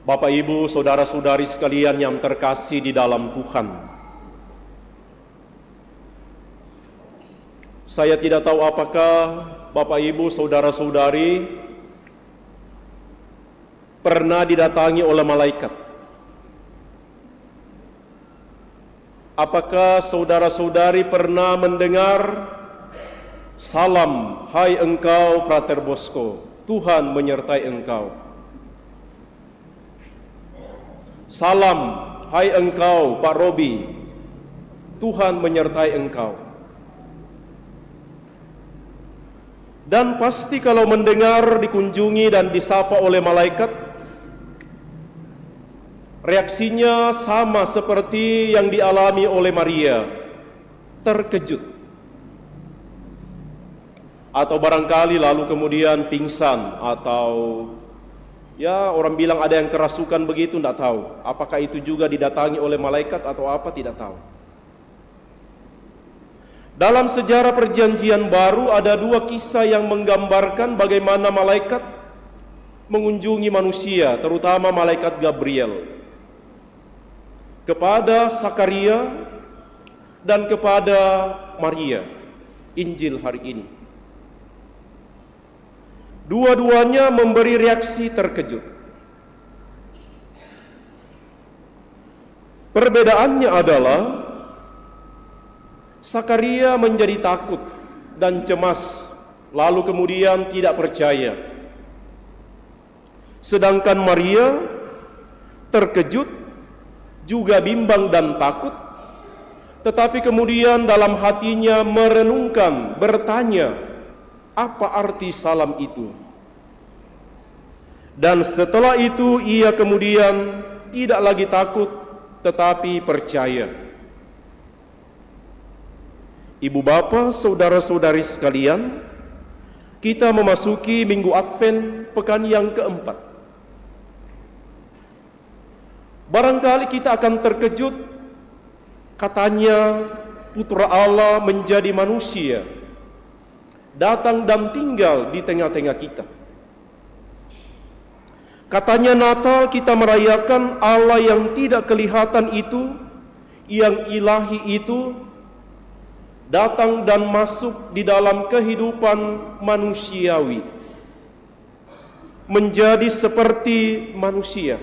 Bapak, Ibu, saudara-saudari sekalian yang terkasih di dalam Tuhan. Saya tidak tahu apakah Bapak, Ibu, saudara-saudari pernah didatangi oleh malaikat. Apakah saudara-saudari pernah mendengar salam, hai engkau Frater Bosco, Tuhan menyertai engkau. Salam, hai engkau Pak Robi, Tuhan menyertai engkau. Dan pasti kalau mendengar, dikunjungi dan disapa oleh malaikat, reaksinya sama seperti yang dialami oleh Maria, terkejut. Atau barangkali lalu kemudian pingsan, atau ya orang bilang ada yang kerasukan begitu, tidak tahu. Apakah itu juga didatangi oleh malaikat atau apa, tidak tahu. Dalam sejarah perjanjian baru ada dua kisah yang menggambarkan bagaimana malaikat mengunjungi manusia, terutama malaikat Gabriel, kepada Sakaria dan kepada Maria. Injil hari ini dua-duanya memberi reaksi terkejut. Perbedaannya adalah Sakaria menjadi takut dan cemas, lalu kemudian tidak percaya. Sedangkan Maria terkejut, juga bimbang dan takut, tetapi kemudian dalam hatinya merenungkan, bertanya, apa arti salam itu? Dan setelah itu ia kemudian tidak lagi takut, tetapi percaya. Ibu bapa, saudara-saudari sekalian, kita memasuki Minggu Advent, pekan yang keempat. Barangkali kita akan terkejut, katanya Putra Allah menjadi manusia, datang dan tinggal di tengah-tengah kita. Katanya Natal kita merayakan Allah yang tidak kelihatan itu, yang ilahi itu, datang dan masuk di dalam kehidupan manusiawi, menjadi seperti manusia,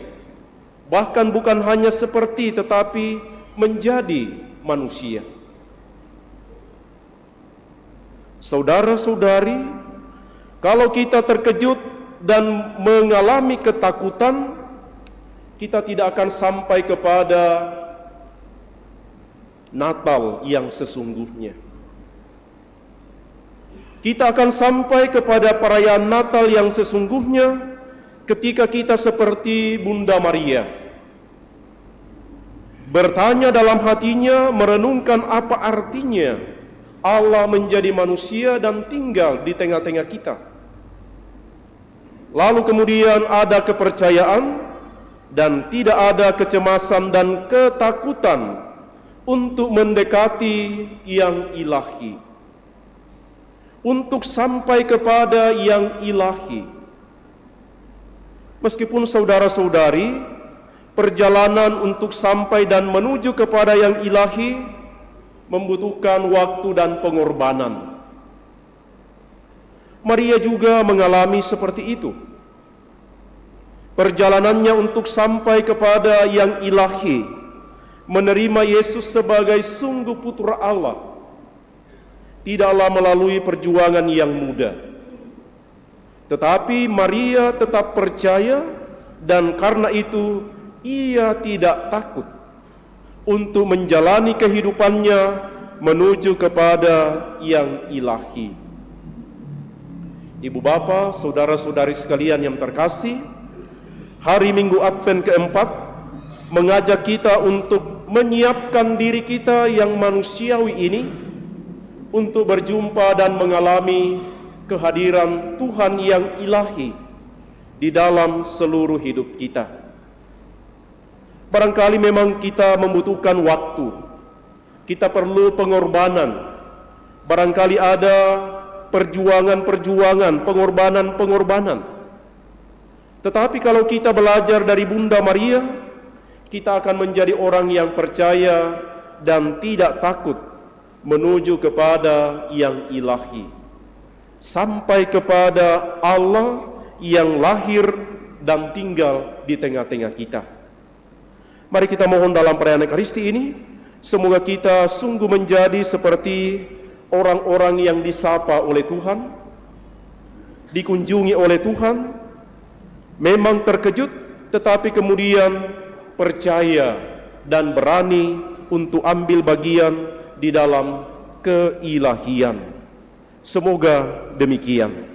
bahkan bukan hanya seperti tetapi menjadi manusia. Saudara-saudari, kalau kita terkejut dan mengalami ketakutan, kita tidak akan sampai kepada Natal yang sesungguhnya. Kita akan sampai kepada perayaan Natal yang sesungguhnya ketika kita seperti Bunda Maria, bertanya dalam hatinya, merenungkan apa artinya Allah menjadi manusia dan tinggal di tengah-tengah kita. Lalu kemudian ada kepercayaan dan tidak ada kecemasan dan ketakutan untuk mendekati yang ilahi, untuk sampai kepada yang ilahi. Meskipun saudara-saudari, perjalanan untuk sampai dan menuju kepada yang ilahi membutuhkan waktu dan pengorbanan. Maria juga mengalami seperti itu. Perjalanannya untuk sampai kepada yang ilahi, menerima Yesus sebagai sungguh Putra Allah, tidaklah melalui perjuangan yang mudah. Tetapi Maria tetap percaya, dan karena itu ia tidak takut untuk menjalani kehidupannya menuju kepada yang ilahi. Ibu bapa, saudara-saudari sekalian yang terkasih, hari Minggu Advent keempat mengajak kita untuk menyiapkan diri kita yang manusiawi ini untuk berjumpa dan mengalami kehadiran Tuhan yang ilahi di dalam seluruh hidup kita. Barangkali memang kita membutuhkan waktu, kita perlu pengorbanan, barangkali ada perjuangan-perjuangan, pengorbanan-pengorbanan. Tetapi kalau kita belajar dari Bunda Maria, kita akan menjadi orang yang percaya dan tidak takut menuju kepada yang ilahi, sampai kepada Allah yang lahir dan tinggal di tengah-tengah kita. Mari kita mohon dalam perayaan Ekaristi ini, semoga kita sungguh menjadi seperti orang-orang yang disapa oleh Tuhan, dikunjungi oleh Tuhan, memang terkejut, tetapi kemudian percaya dan berani untuk ambil bagian di dalam keilahian. Semoga demikian.